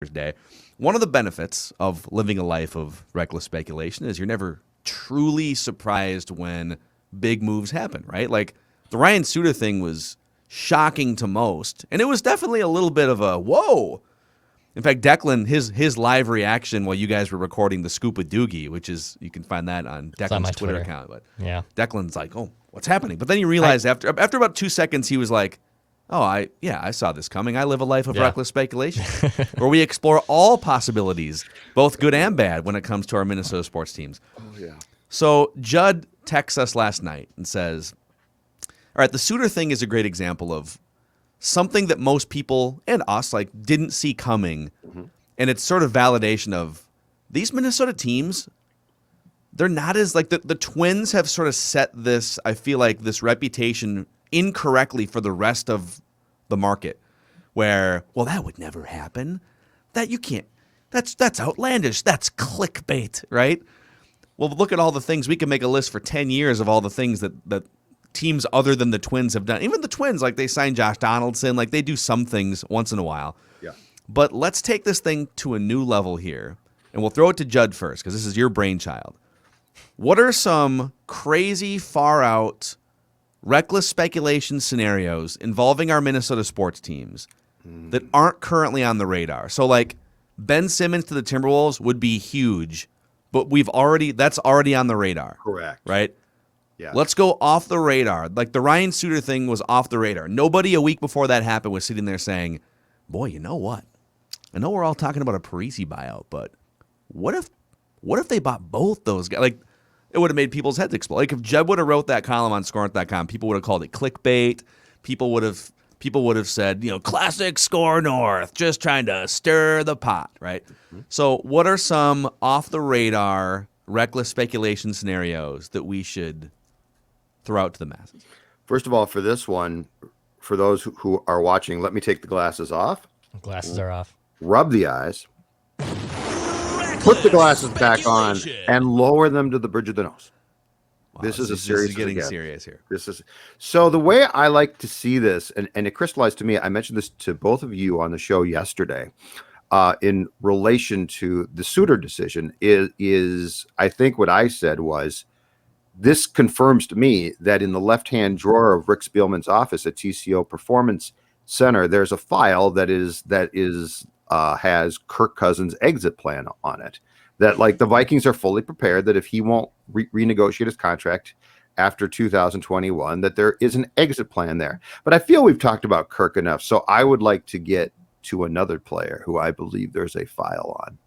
Day. One of the benefits of living a life of reckless speculation is you're never truly surprised when big moves happen, right? Like the Ryan Suter thing was shocking to most, and it was definitely a little bit of a whoa. In fact, Declan, his live reaction while you guys were recording the scoop with Doogie, which is, you can find that on Declan's Twitter account. But yeah, Declan's like, oh, what's happening? But then you realize after about 2 seconds, he was like, oh, I saw this coming. I live a life of reckless speculation where we explore all possibilities, both good and bad, when it comes to our Minnesota sports teams. Oh, yeah. So Judd texts us last night and says, all right, the Suter thing is a great example of something that most people and us like didn't see coming. Mm-hmm. And it's sort of validation of these Minnesota teams. They're not as like the Twins have sort of set this, I feel like, this reputation incorrectly for the rest of the market where, well, that would never happen. That you can't, that's outlandish. That's clickbait, right? Well, look at all the things. We can make a list for 10 years of all the things that teams other than the Twins have done. Even the Twins, like they signed Josh Donaldson, like they do some things once in a while. Yeah. But let's take this thing to a new level here, and we'll throw it to Judd first because this is your brainchild. What are some crazy, far-out, reckless speculation scenarios involving our Minnesota sports teams that aren't currently on the radar? So, like, Ben Simmons to the Timberwolves would be huge, but that's already on the radar. Correct. Right? Yeah. Let's go off the radar. Like the Ryan Suter thing was off the radar. Nobody a week before that happened was sitting there saying, boy, you know what? I know we're all talking about a Parisi buyout, but what if they bought both those guys? Like, it would have made people's heads explode. Like if Jeb would have wrote that column on scornorth.com, people would have called it clickbait. People would have said, classic Score North, just trying to stir the pot, right? Mm-hmm. So what are some off the radar reckless speculation scenarios that we should throw out to the masses? First of all, for this one, for those who are watching, let me take the glasses off. Glasses are off. Rub the eyes. Put the glasses back on and lower them to the bridge of the nose. Wow, this is a serious. Getting serious here. This is so. The way I like to see this, and it crystallized to me. I mentioned this to both of you on the show yesterday, in relation to the Suter decision. Is I think what I said was, this confirms to me that in the left-hand drawer of Rick Spielman's office at TCO Performance Center, there's a file that has Kirk Cousins' exit plan on it. That like the Vikings are fully prepared that if he won't renegotiate his contract after 2021, that there is an exit plan there. But I feel we've talked about Kirk enough, so I would like to get to another player who I believe there's a file on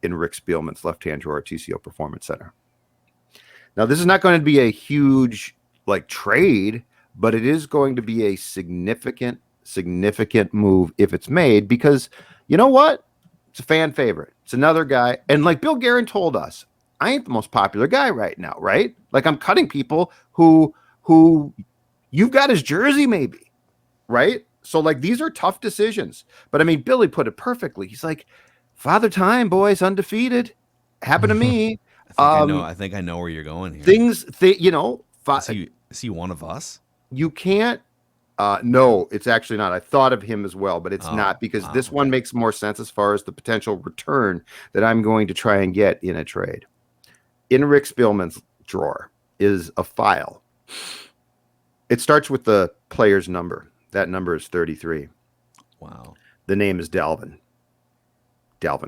in Rick Spielman's left-hand drawer at TCO Performance Center. Now, this is not going to be a huge like trade, but it is going to be a significant move if it's made, because you know what? It's a fan favorite. It's another guy. And like Bill Guerin told us, I ain't the most popular guy right now, right? Like I'm cutting people who you've got his jersey maybe, right? So like these are tough decisions. But I mean, Billy put it perfectly. He's like, Father Time, boys, undefeated. Happened to me. I think I know where you're going here. Is he one of us? You can't. No, it's actually not. I thought of him as well, but it's not, because this one makes more sense as far as the potential return that I'm going to try and get in a trade. In Rick Spielman's drawer is a file. It starts with the player's number. That number is 33. Wow. The name is Dalvin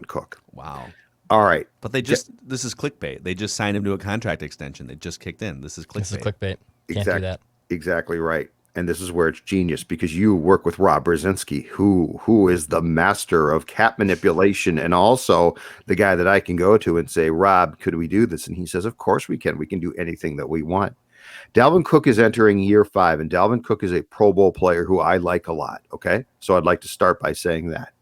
Cook. Wow. All right. But this is clickbait. They just signed him to a contract extension. They just kicked in. This is clickbait. Can't do that. Exactly right. And this is where it's genius, because you work with Rob Brzezinski, who is the master of cap manipulation, and also the guy that I can go to and say, Rob, could we do this? And he says, of course we can. We can do anything that we want. Dalvin Cook is entering year 5, and Dalvin Cook is a Pro Bowl player who I like a lot. Okay. So I'd like to start by saying that.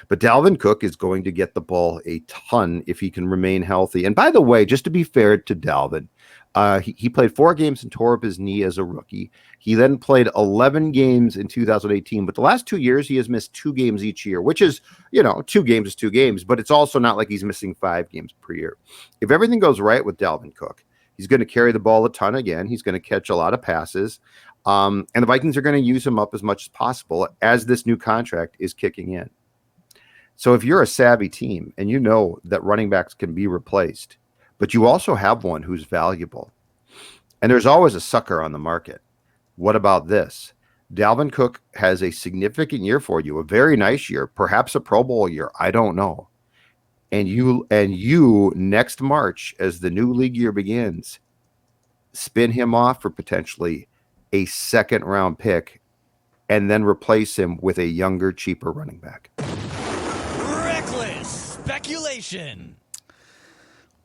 But Dalvin Cook is going to get the ball a ton if he can remain healthy. And by the way, just to be fair to Dalvin, he played 4 games and tore up his knee as a rookie. He then played 11 games in 2018, but the last 2 years he has missed 2 games each year, which is, 2 games is 2 games, but it's also not like he's missing 5 games per year. If everything goes right with Dalvin Cook, he's going to carry the ball a ton again. He's going to catch a lot of passes. And the Vikings are going to use him up as much as possible as this new contract is kicking in. So if you're a savvy team and you know that running backs can be replaced, but you also have one who's valuable, and there's always a sucker on the market. What about this? Dalvin Cook has a significant year for you, a very nice year, perhaps a Pro Bowl year. I don't know. And you next March, as the new league year begins, spin him off for potentially a second round pick and then replace him with a younger, cheaper running back. Reckless speculation.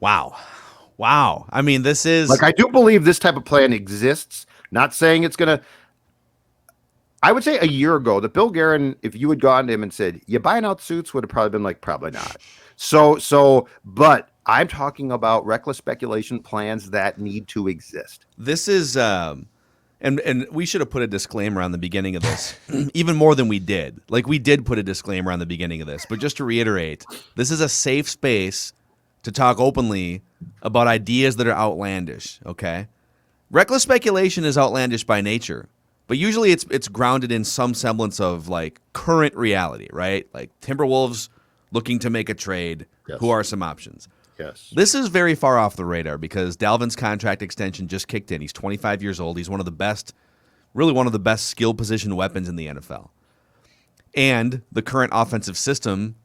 Wow. I mean, this is like, I do believe this type of plan exists. Not saying it's going to. I would say a year ago that Bill Guerin, if you had gone to him and said, you buying out Suits, would have probably been like, probably not. But I'm talking about reckless speculation plans that need to exist. This is, and we should have put a disclaimer on the beginning of this, even more than we did. Like, we did put a disclaimer on the beginning of this, but just to reiterate, this is a safe space to talk openly about ideas that are outlandish, okay? Reckless speculation is outlandish by nature, but usually it's grounded in some semblance of, like, current reality, right? Like, Timberwolves looking to make a trade. Yes. Who are some options? Yes. This is very far off the radar because Dalvin's contract extension just kicked in. He's 25 years old. He's one of the best skill position weapons in the NFL. And the current offensive system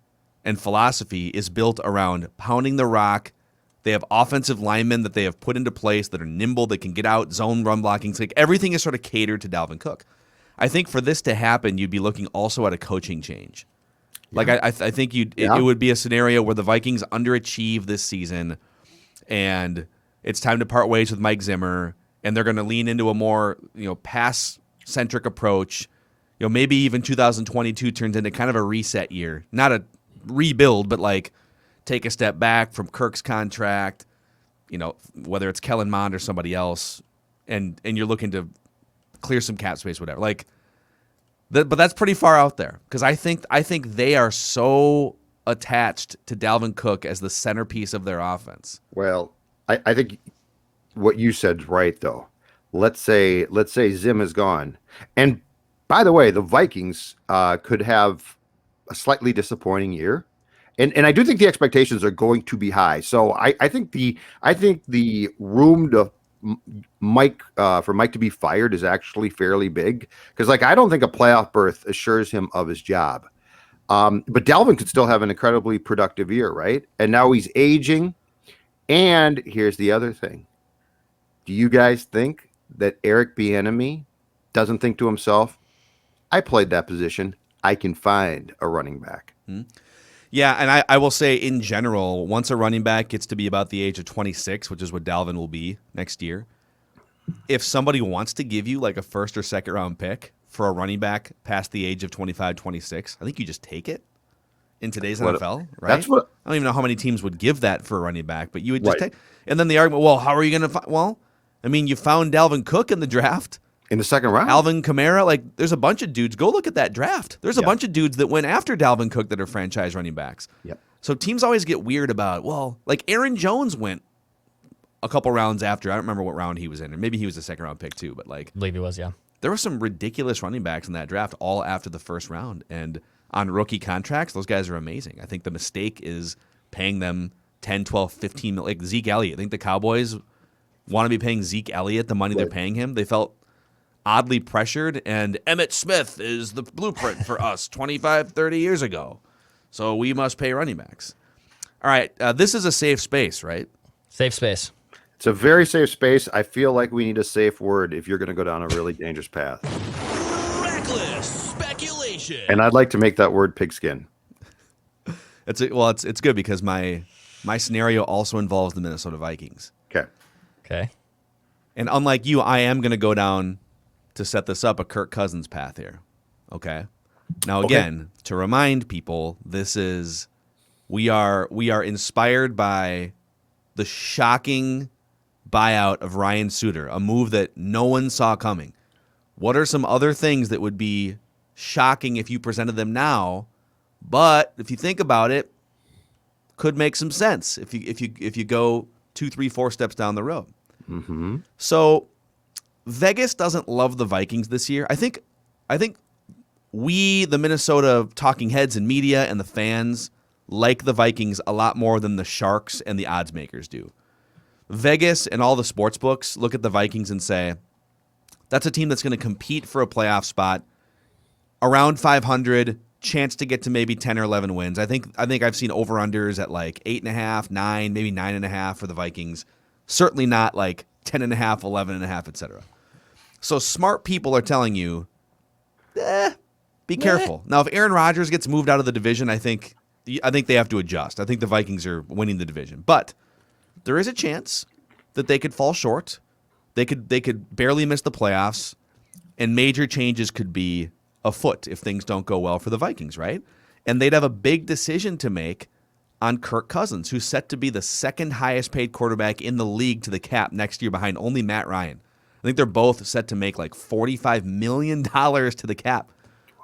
and philosophy is built around pounding the rock. They have offensive linemen that they have put into place that are nimble, that can get out, zone run blocking. So, like, everything is sort of catered to Dalvin Cook. I think for this to happen, you'd be looking also at a coaching change. Like, I think it would be a scenario where the Vikings underachieve this season, and it's time to part ways with Mike Zimmer, and they're going to lean into a more pass-centric approach. Maybe even 2022 turns into kind of a reset year, not a rebuild, but like take a step back from Kirk's contract. Whether it's Kellen Mond or somebody else, and you're looking to clear some cap space, whatever. But that's pretty far out there because I think they are so attached to Dalvin Cook as the centerpiece of their offense. Well, I think what you said is right, though. Let's say Zim is gone, and by the way, the Vikings could have a slightly disappointing year, and I do think the expectations are going to be high. So I think the room to Mike for Mike to be fired is actually fairly big because, like, I don't think a playoff berth assures him of his job. But Dalvin could still have an incredibly productive year, right? And now he's aging. And here's the other thing: do you guys think that Eric Bieniemy doesn't think to himself, "I played that position. I can find a running back"? Mm-hmm. Yeah, and I will say in general, once a running back gets to be about the age of 26, which is what Dalvin will be next year, if somebody wants to give you like a first or second round pick for a running back past the age of 25, 26, I think you just take it in today's NFL, right? That's what I don't even know how many teams would give that for a running back, but you would just take. And then the argument, well, how are you going to find? Well, I mean, you found Dalvin Cook in the draft. In the second round. Alvin Kamara, like, there's a bunch of dudes. Go look at that draft. There's a bunch of dudes that went after Dalvin Cook that are franchise running backs. Yep. So teams always get weird about, well, like Aaron Jones went a couple rounds after. I don't remember what round he was in. Or maybe he was a second round pick too. But, like, I believe he was, yeah. There were some ridiculous running backs in that draft all after the first round. And on rookie contracts, those guys are amazing. I think the mistake is paying them 10, 12, 15 million. Like Zeke Elliott. I think the Cowboys want to be paying Zeke Elliott the money they're paying him. They felt oddly pressured, and Emmitt Smith is the blueprint for us 25, 30 years ago. So we must pay running backs. All right, this is a safe space, right? Safe space. It's a very safe space. I feel like we need a safe word if you're going to go down a really dangerous path. Reckless speculation. And I'd like to make that word pigskin. It's good because my scenario also involves the Minnesota Vikings. Okay. And unlike you, I am going to go down to set this up a Kirk Cousins path here. Okay. Now again, to remind people, we are inspired by the shocking buyout of Ryan Suter, a move that no one saw coming. What are some other things that would be shocking if you presented them now, but if you think about it, could make some sense if you go 2, 3, 4 steps down the road. Mm-hmm. we, the Minnesota talking heads and media and the fans, like the Vikings a lot more than the Sharks and the odds makers do. Vegas and all the sports books look at the Vikings and say, that's a team that's going to compete for a playoff spot, around 500, chance to get to maybe 10 or 11 wins. I think I've seen over-unders at like 8.5, 9, maybe 9.5 for the Vikings. Certainly not like 10.5, 11.5, etc. So smart people are telling you, be careful. Now, if Aaron Rodgers gets moved out of the division, I think they have to adjust. I think the Vikings are winning the division. But there is a chance that they could fall short. They could barely miss the playoffs, and major changes could be afoot if things don't go well for the Vikings, right? And they'd have a big decision to make on Kirk Cousins, who's set to be the second highest paid quarterback in the league to the cap next year behind only Matt Ryan. I think they're both set to make like $45 million to the cap.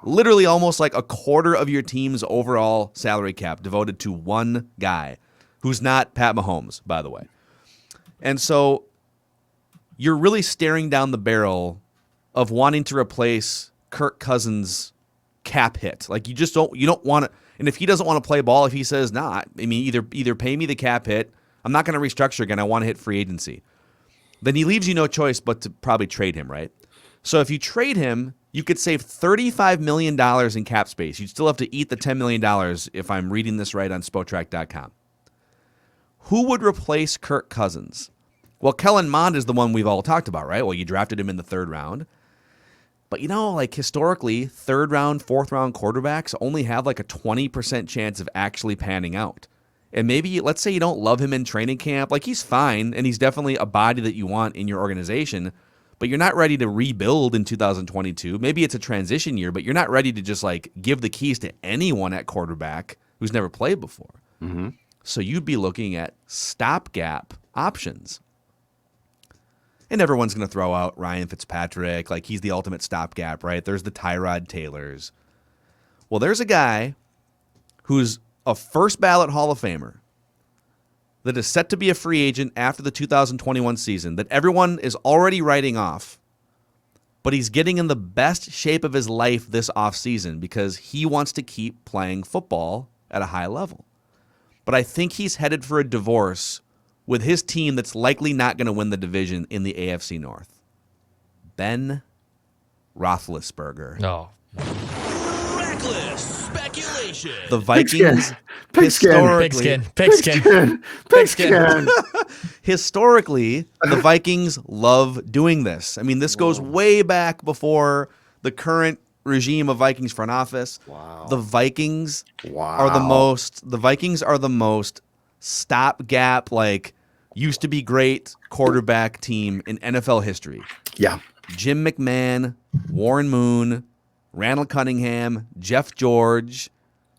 Literally almost like a quarter of your team's overall salary cap devoted to one guy who's not Pat Mahomes, by the way. And so you're really staring down the barrel of wanting to replace Kirk Cousins' cap hit. Like you don't want to. And if he doesn't want to play ball, if he says, nah, I mean, either pay me the cap hit, I'm not going to restructure again, I want to hit free agency, then he leaves you no choice but to probably trade him, right? So if you trade him, you could save $35 million in cap space. You'd still have to eat the $10 million if I'm reading this right on Spotrac.com. Who would replace Kirk Cousins? Well, Kellen Mond is the one we've all talked about, right? Well, you drafted him in the third round. But, like historically, third round, fourth round quarterbacks only have like a 20% chance of actually panning out. And maybe, let's say you don't love him in training camp. Like, he's fine, and he's definitely a body that you want in your organization. But you're not ready to rebuild in 2022. Maybe it's a transition year, but you're not ready to just like give the keys to anyone at quarterback who's never played before. Mm-hmm. So you'd be looking at stopgap options. And everyone's going to throw out Ryan Fitzpatrick. Like, he's the ultimate stopgap, right? There's the Tyrod Taylors. Well, there's a guy who's a first ballot Hall of Famer that is set to be a free agent after the 2021 season that everyone is already writing off, but he's getting in the best shape of his life this offseason because he wants to keep playing football at a high level. But I think he's headed for a divorce with his team that's likely not going to win the division in the AFC North. Ben Roethlisberger. No. Reckless speculation. The Vikings Pigskin. Historically, the Vikings love doing this. I mean, this goes way back before the current regime of Vikings front office. Wow. The Vikings are the most stopgap, like, used to be great quarterback team in NFL history. Yeah. Jim McMahon, Warren Moon, Randall Cunningham, Jeff George,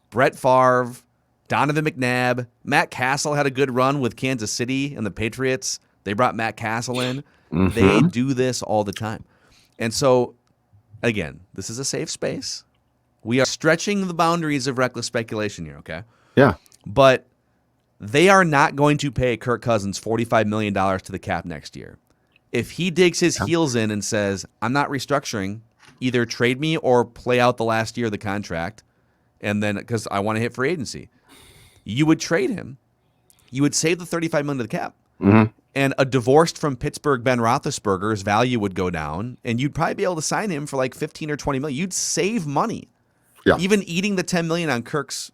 Brett Favre, Donovan McNabb. Matt Castle had a good run with Kansas City and the Patriots. They brought Matt Castle in. Mm-hmm. They do this all the time. And so, again, this is a safe space. We are stretching the boundaries of reckless speculation here, okay? Yeah. But they are not going to pay Kirk Cousins $45 million to the cap next year. If he digs his heels in and says, I'm not restructuring, either trade me or play out the last year of the contract, and then because I want to hit free agency, you would trade him. You would save the $35 million to the cap. Mm-hmm. And a divorced from Pittsburgh Ben Roethlisberger's value would go down, and you'd probably be able to sign him for like 15 or 20 million. You'd save money. Yeah. Even eating the $10 million on Kirk's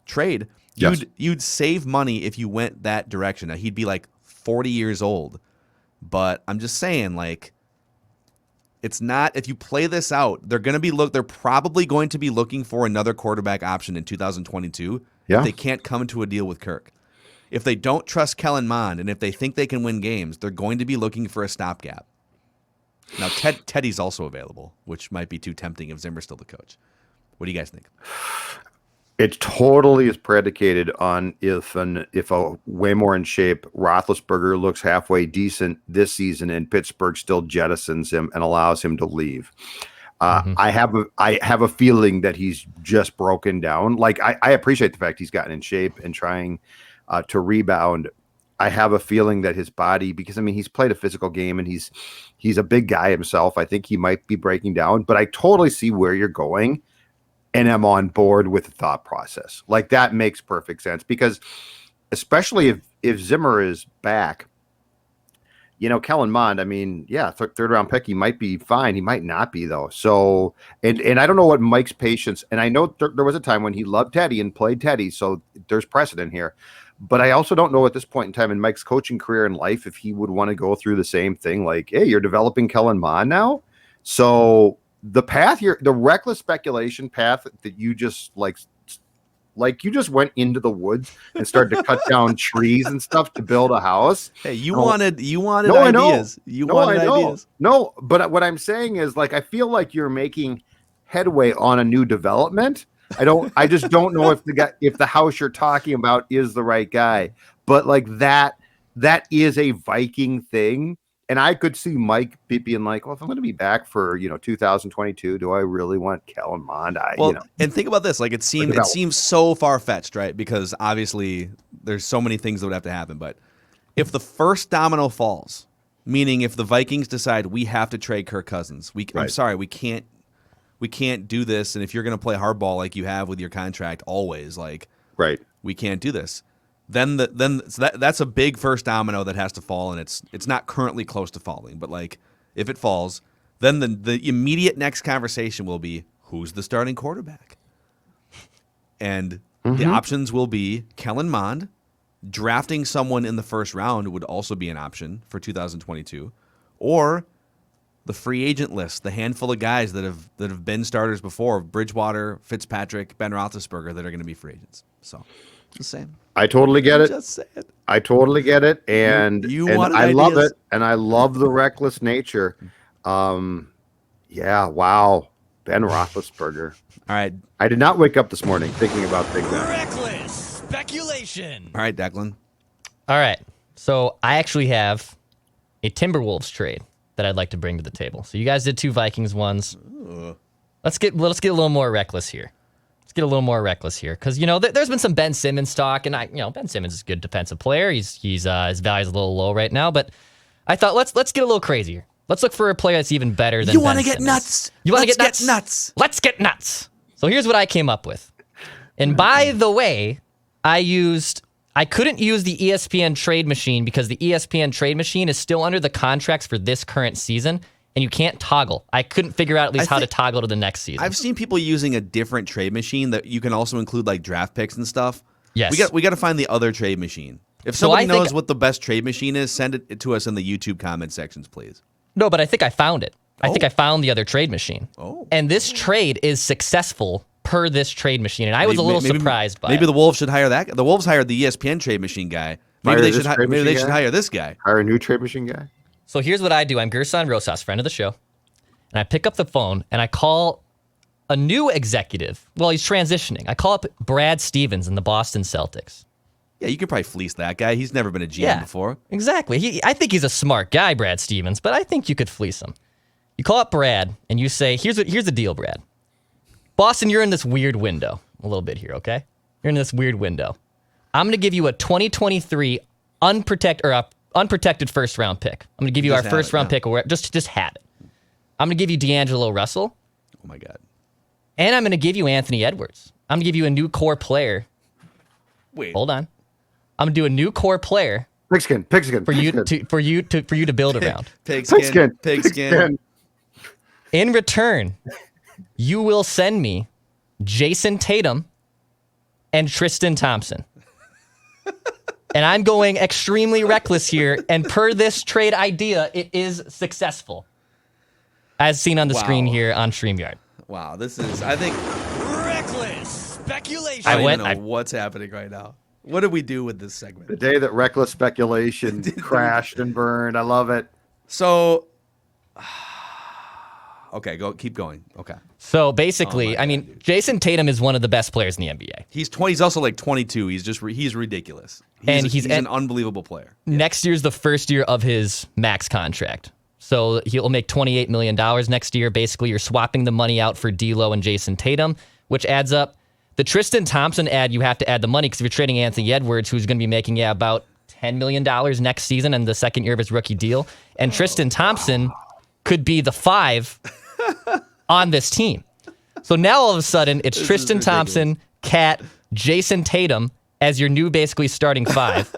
trade, you'd save money if you went that direction. Now, he'd be like 40 years old. But I'm just saying, like, it's not, if you play this out, they're probably going to be looking for another quarterback option in 2022 if they can't come to a deal with Kirk. If they don't trust Kellen Mond and if they think they can win games, they're going to be looking for a stopgap. Now, Teddy's also available, which might be too tempting if Zimmer's still the coach. What do you guys think? It totally is predicated on if a way more in shape Roethlisberger looks halfway decent this season and Pittsburgh still jettisons him and allows him to leave. I have a feeling that he's just broken down. Like, I appreciate the fact he's gotten in shape and trying to rebound. I have a feeling that his body, because I mean he's played a physical game and he's a big guy himself. I think he might be breaking down, but I totally see where you're going. and am on board with the thought process. Like that makes perfect sense because especially if Zimmer is back, Kellen Mond, I mean, yeah, third round pick, he might be fine. He might not be though. So, and I don't know what Mike's patience, and I know there was a time when he loved Teddy and played Teddy. So there's precedent here, but I also don't know at this point in time in Mike's coaching career in life, if he would want to go through the same thing. Like, hey, you're developing Kellen Mond now. So the path here, the reckless speculation path that you just like you just went into the woods and started to cut down trees and stuff to build a house. Hey, you wanted no, ideas. Ideas. No, but what I'm saying is like I feel like you're making headway on a new development. I just don't know if the house you're talking about is the right guy. But like that is a Viking thing. And I could see Mike being like, well, if I'm going to be back for, 2022, do I really want Kellen Mond? And think about this. Like it seems so far-fetched, right? Because obviously there's so many things that would have to happen. But if the first domino falls, meaning if the Vikings decide we have to trade Kirk Cousins, I'm sorry, we can't do this. And if you're going to play hardball like you have with your contract always, we can't do this. Then that's a big first domino that has to fall, and it's not currently close to falling. But like if it falls, then the immediate next conversation will be who's the starting quarterback, and the options will be Kellen Mond. Drafting someone in the first round would also be an option for 2022, or the free agent list, the handful of guys that have been starters before, Bridgewater, Fitzpatrick, Ben Roethlisberger, that are going to be free agents. So. Just saying. I totally get it. Just saying. I totally get it, and I love it, and I love the reckless nature. Yeah, wow, Ben Roethlisberger. All right, I did not wake up this morning thinking about Big Ben. Reckless speculation. All right, Declan. All right. So I actually have a Timberwolves trade that I'd like to bring to the table. So you guys did 2 Vikings ones. Let's get a little more reckless here. Because there's been some Ben Simmons talk, and Ben Simmons is a good defensive player. His value's a little low right now, but I thought let's get a little crazier. Let's look for a player that's even better than. You want to get nuts? You want to get nuts? Let's get nuts. So here's what I came up with, and by the way, I couldn't use the ESPN trade machine because the ESPN trade machine is still under the contracts for this current season. And you can't toggle. I couldn't figure out at least how to toggle to the next season. I've seen people using a different trade machine that you can also include like draft picks and stuff. Yes. We got to find the other trade machine. If somebody knows what the best trade machine is, send it to us in the YouTube comment sections, please. No, but I think I found it. I think I found the other trade machine. Oh. And this trade is successful per this trade machine. And I was a little surprised by it. Maybe the Wolves should hire that guy. The Wolves hired the ESPN trade machine guy. Maybe they should hire this guy. Hire a new trade machine guy. So here's what I do. I'm Gerson Rosas, friend of the show. And I pick up the phone and I call a new executive. Well, he's transitioning. I call up Brad Stevens in the Boston Celtics. Yeah, you could probably fleece that guy. He's never been a GM before. Exactly. I think he's a smart guy, Brad Stevens, but I think you could fleece him. You call up Brad and you say, here's the deal, Brad. Boston, you're in this weird window a little bit here, okay? You're in this weird window. I'm going to give you a 2023 unprotected first round pick. I'm going to give you our first round pick. Just have it. I'm going to give you D'Angelo Russell. Oh, my God. And I'm going to give you Anthony Edwards. I'm going to give you a new core player. Wait. Hold on. I'm going to do a new core player. Pigskin. For you to build around. Pigskin. In return, you will send me Jayson Tatum and Tristan Thompson. And I'm going extremely reckless here. And per this trade idea, it is successful. As seen on the screen here on StreamYard. Wow, this is, I think... Reckless speculation. I don't know what's happening right now. What did we do with this segment? The day that reckless speculation crashed and burned. I love it. So... Okay, keep going. Okay. So basically, Jayson Tatum is one of the best players in the NBA. He's also like 22. He's ridiculous. He's an unbelievable player. Next year's the first year of his max contract. So he'll make $28 million next year. Basically, you're swapping the money out for D'Lo and Jayson Tatum, which adds up. The Tristan Thompson you have to add the money because if you're trading Anthony Edwards, who's going to be making about $10 million next season in the second year of his rookie deal. And Tristan Thompson could be the 5 on this team. So now all of a sudden, it's This is Tristan ridiculous. Thompson, Cat, Jayson Tatum as your new basically starting five.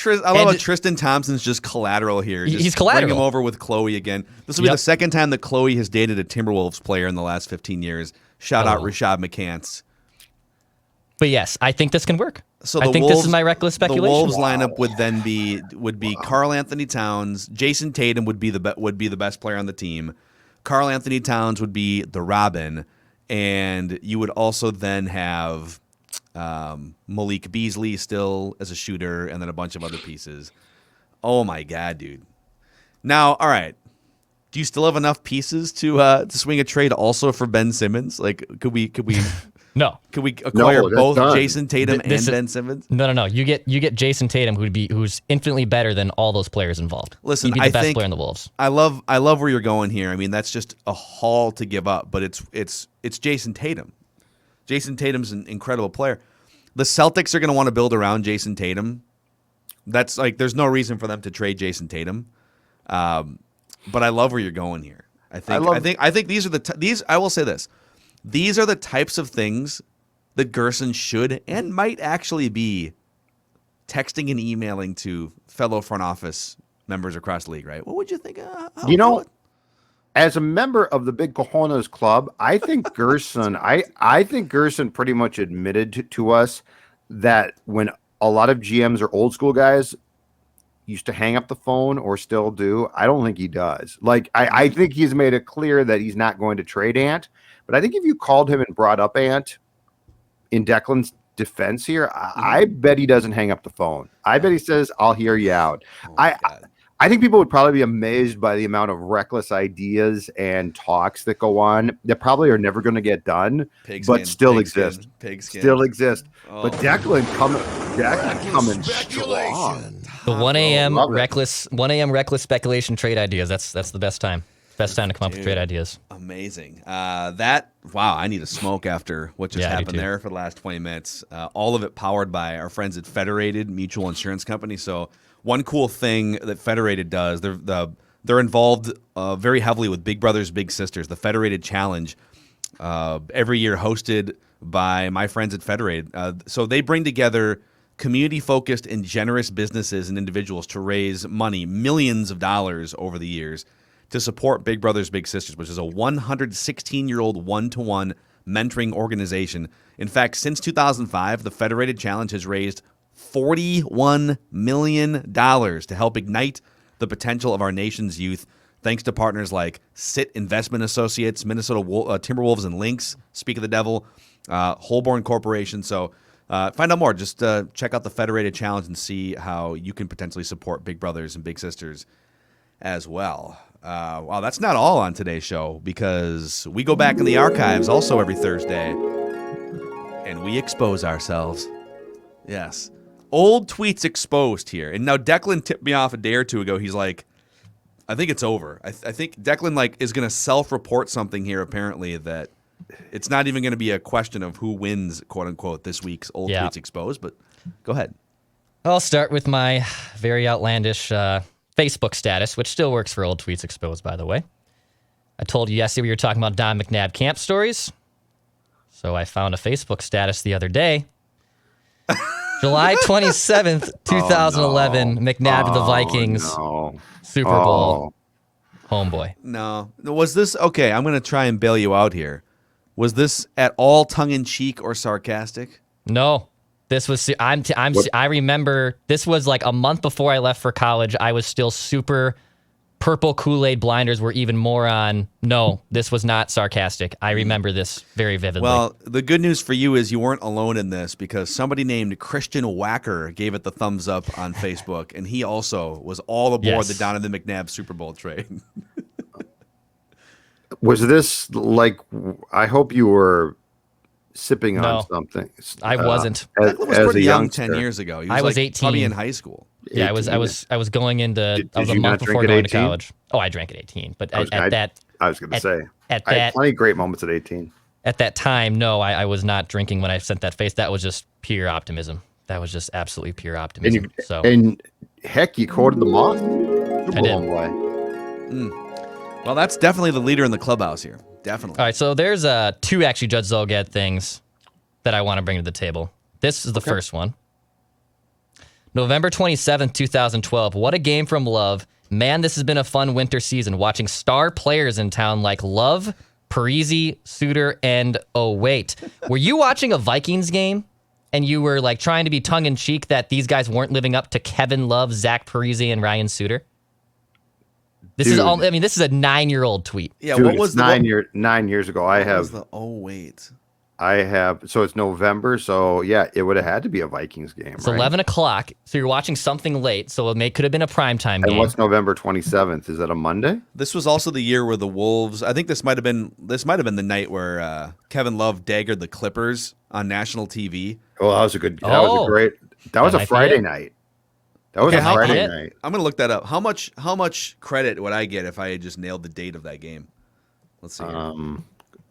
I love And- how Tristan Thompson's just collateral here. Just He's collateral. Bring him over with Chloe again. This will be Yep. the second time that Chloe has dated a Timberwolves player in the last 15 years. Shout out Rashad McCants. But yes, I think this can work. So I the think Wolves, this is my reckless speculation. The Wolves lineup would then be Karl Anthony Towns, Jayson Tatum would be the best player on the team. Karl Anthony Towns would be the Robin, and you would also then have Malik Beasley still as a shooter, and then a bunch of other pieces. Oh my god, dude! Now, all right, do you still have enough pieces to swing a trade also for Ben Simmons? Like, could we? No. Could we acquire that's both done. Jayson Tatum This is- and Ben Simmons? No. You get Jayson Tatum, who's infinitely better than all those players involved. Listen, He'd be the I best think player in the Wolves. I love where you're going here. I mean, that's just a haul to give up, but it's Jayson Tatum. Jayson Tatum's an incredible player. The Celtics are going to want to build around Jayson Tatum. That's like there's no reason for them to trade Jayson Tatum. But I love where you're going here. I think these are these. I will say this: these are the types of things that Gerson should and might actually be texting and emailing to fellow front office members across the league. Right? What would you think? As a member of the Big Cojones Club, I think Gerson, I think Gerson pretty much admitted to us that when a lot of GMs or old school guys used to hang up the phone or still do, I don't think he does. Like, I think he's made it clear that he's not going to trade Ant. But I think if you called him and brought up Ant in Declan's defense here, I bet he doesn't hang up the phone. I bet he says, I'll hear you out. I think people would probably be amazed by the amount of reckless ideas and talks that go on that probably are never going to get done, but still exist. Still exist. But Declan coming strong. The 1 a.m. love it. reckless speculation trade ideas. That's the best time. Best time to come up with trade ideas. Amazing. Wow, I need a smoke after what just Yeah, I do happened too. there for the last 20 minutes. All of it powered by our friends at Federated Mutual Insurance Company. So one cool thing that Federated does, they're involved very heavily with Big Brothers Big Sisters, the Federated Challenge, every year hosted by my friends at Federated. So they bring together community-focused and generous businesses and individuals to raise money, millions of dollars over the years, to support Big Brothers Big Sisters, which is a 116-year-old one-to-one mentoring organization. In fact, since 2005, the Federated Challenge has raised $41 million to help ignite the potential of our nation's youth, thanks to partners like SIT Investment Associates, Minnesota Timberwolves and Lynx, Speak of the Devil, Holborn Corporation. So find out more. Just check out the Federated Challenge and see how you can potentially support Big Brothers and Big Sisters as well. Wow, that's not all on today's show, because we go back in the archives also every Thursday and we expose ourselves. Yes. Old tweets exposed here. And now Declan tipped me off a day or two ago. He's like, I think it's over. I think Declan is going to self-report something here, apparently, that it's not even going to be a question of who wins, quote unquote, this week's old tweets exposed. But go ahead. I'll start with my very outlandish Facebook status, which still works for old tweets exposed, by the way. I told you yesterday we were talking about Don McNabb camp stories. So I found a Facebook status the other day. July 27th, 2011, McNabb to the Vikings, Super Bowl, homeboy. No. Was this, okay, I'm going to try and bail you out here. Was this at all tongue-in-cheek or sarcastic? No. This was, I remember, this was like a month before I left for college. I was still super, purple Kool-Aid blinders were even more on. No, this was not sarcastic. I remember this very vividly. Well, the good news for you is you weren't alone in this, because somebody named Christian Wacker gave it the thumbs up on Facebook, and he also was all aboard the Donovan McNabb Super Bowl trade. Was this like, I hope you were sipping on something. I wasn't. Declan was pretty young 10 years ago. He was I was like 18. Probably in high school. Yeah, I was going into. I was a you month not before drink at going to 18? college. Oh, I drank at 18, but I was going to say, at I had that plenty of great moments at 18. at that time, no, I was not drinking when I sent that face. That was just pure optimism. That was just absolutely pure optimism. And heck, you quoted the moth. I did. Well, that's definitely the leader in the clubhouse here. Definitely. All right, so there's two actually Judd Zolgad things that I want to bring to the table. This is the first one. November 27th, 2012. What a game from Love. Man, this has been a fun winter season. Watching star players in town like Love, Parisi, Suter, and oh wait. Were you watching a Vikings game and you were like trying to be tongue-in-cheek that these guys weren't living up to Kevin Love, Zach Parisi, and Ryan Suter? This is all. I mean, this is a 9-year-old tweet. Yeah, Dude, what was it's 9 years ago? I have. So it's November. So yeah, it would have had to be a Vikings game. It's right? 11 o'clock. So you're watching something late. So could have been a primetime game. And what's November 27th? Is that a Monday? This was also the year where the Wolves. I think this might have been the night where Kevin Love daggered the Clippers on national TV. Oh, that was a good. That was a great. That was a Friday night. That was a Friday night. I'm gonna look that up. How much credit would I get if I had just nailed the date of that game? Let's see.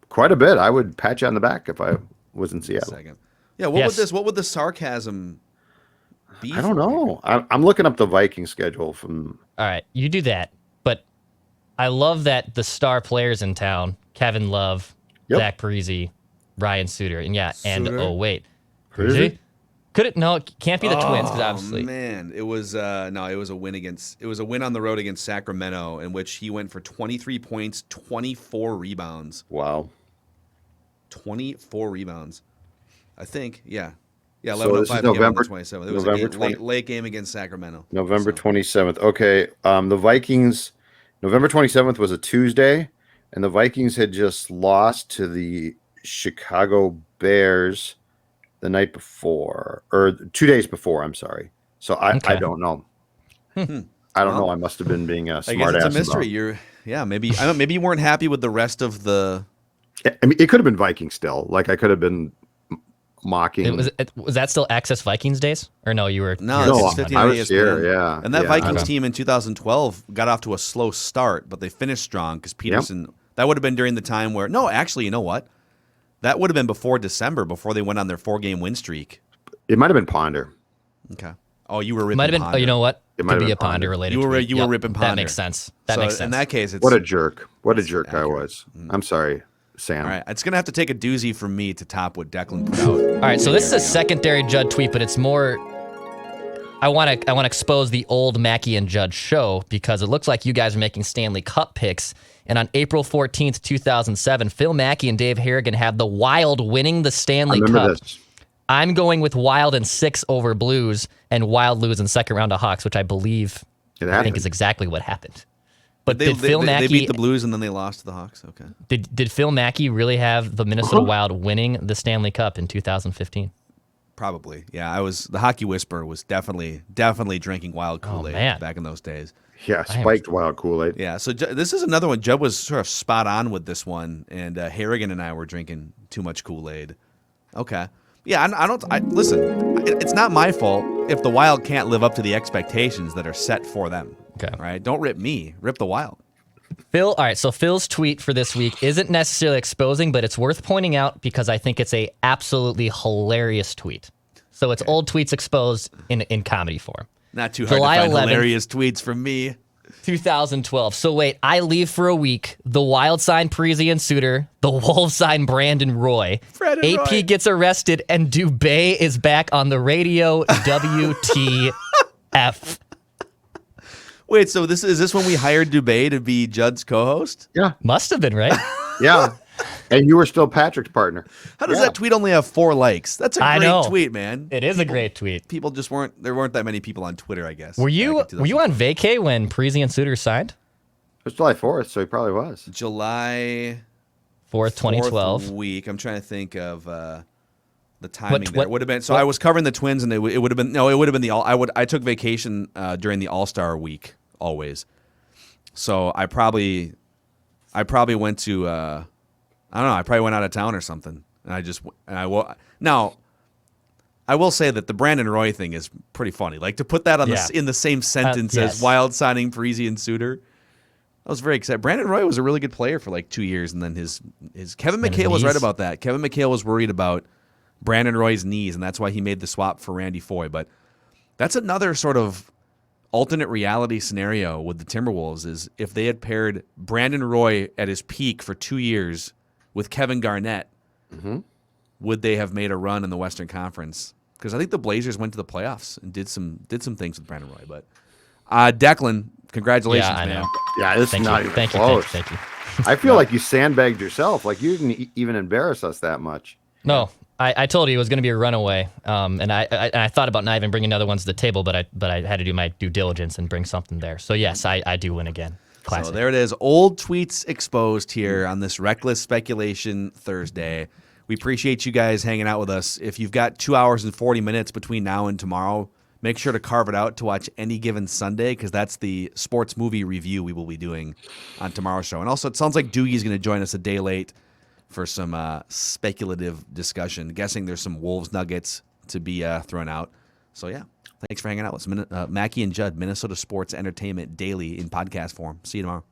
Quite a bit. I would pat you on the back if I was in Seattle. Second. Yeah. What would the sarcasm be? I don't know. I'm looking up the Viking schedule from. All right, you do that. But I love that the star players in town: Kevin Love, Zach Parisi, Ryan Suter, and Suter? oh wait, Parisi? Could it? No, it can't be the Twins because obviously. Oh man, it was it was a win on the road against Sacramento in which he went for 23 points, 24 rebounds. Wow. 24 rebounds. I think, yeah. Yeah, So this is 11:05 November 27th. It was November a late game against Sacramento. November 27th. Okay. The Vikings, November 27th was a Tuesday, and the Vikings had just lost to the Chicago Bears the night before, or 2 days before, I'm sorry. So I don't know. I don't know. I must have been being a smart ass. I guess it's a mystery. Maybe you weren't happy with the rest of the. I mean, it could have been Vikings still. Like I could have been mocking. Was that still Access Vikings days? Or no, you were. No, No, it's I was here. Yeah, And that yeah. Vikings team in 2012 got off to a slow start, but they finished strong because Peterson. That would have been during the time where you know what? That would have been before December, before they went on their 4-game win streak. It might have been Ponder. Okay. Oh, you were ripping Might have been. Ponder. Oh, you know what? It might Could have be a been Ponder Ponder. related. You were ripping Ponder. That makes sense. That So makes sense. in that case, it's What a jerk! What a jerk I accurate. was. I'm sorry, Sam. All right. It's gonna have to take a doozy from me to top what Declan put out. All right, so this is a secondary Judd tweet, but it's more. I want to expose the old Mackey and Judd show because it looks like you guys are making Stanley Cup picks. And on April 14th, 2007, Phil Mackey and Dave Harrigan have the Wild winning the Stanley Cup. This. I'm going with Wild in 6 over Blues and Wild lose in second round to Hawks, which I believe is exactly what happened. But did Phil Mackey? They beat the Blues and then they lost to the Hawks. Okay. Did Phil Mackey really have the Minnesota Wild winning the Stanley Cup in 2015? Probably. Yeah, the Hockey Whisperer was definitely drinking Wild Kool-Aid back in those days. Yeah, spiked Wild Kool-Aid. Yeah, so this is another one. Judd was sort of spot on with this one, and Harrigan and I were drinking too much Kool-Aid. Okay. Yeah, listen, it's not my fault if the Wild can't live up to the expectations that are set for them. Okay. All right? Don't rip me. Rip the Wild. Phil, all right, so Phil's tweet for this week isn't necessarily exposing, but it's worth pointing out because I think it's a absolutely hilarious tweet. So it's old tweets exposed in comedy form. Not too hard July to find 11th, hilarious tweets from me. 2012. So wait, I leave for a week. The Wild sign Parisi and Suter. The Wolves sign Brandon Roy. AP Roy. gets arrested, and Dubé is back on the radio. WTF. Wait, so is this when we hired Dubé to be Judd's co-host? Yeah. Must have been, right? Yeah. And you were still Patrick's partner. How does that tweet only have 4 likes? That's a great tweet, man. It is a great tweet. People just there weren't that many people on Twitter, I guess. Were you on vacay when Parisi and Suter signed? It was July 4th, so he probably was. July 4th, 2012. week. I'm trying to think of the timing there. It would have been I was covering the Twins, and it would have been I took vacation during the All-Star week always. So I probably went to I don't know. I probably went out of town or something, Now, I will say that the Brandon Roy thing is pretty funny. Like to put that in the same sentence as Wild signing Parisi and Suter. I was very excited. Brandon Roy was a really good player for like 2 years, and then his Kevin McHale was right about that. Kevin McHale was worried about Brandon Roy's knees, and that's why he made the swap for Randy Foye. But that's another sort of alternate reality scenario with the Timberwolves is if they had paired Brandon Roy at his peak for 2 years with Kevin Garnett, would they have made a run in the Western Conference? Because I think the Blazers went to the playoffs and did some things with Brandon Roy. But Declan, congratulations, Yeah, I man. know. Yeah, this is not even close. Thank you. I feel like you sandbagged yourself. Like you didn't even embarrass us that much. No, I told you it was going to be a runaway, and I thought about not even bringing other ones to the table, but I had to do my due diligence and bring something there. So yes, I do win again. Classic. So there it is. Old tweets exposed here on this Reckless Speculation Thursday. We appreciate you guys hanging out with us. If you've got 2 hours and 40 minutes between now and tomorrow, make sure to carve it out to watch Any Given Sunday, because that's the sports movie review we will be doing on tomorrow's show. And also, it sounds like Doogie's going to join us a day late for some speculative discussion. Guessing there's some Wolves nuggets to be thrown out. So, yeah, thanks for hanging out with us. Mackey and Judd, Minnesota Sports Entertainment Daily in podcast form. See you tomorrow.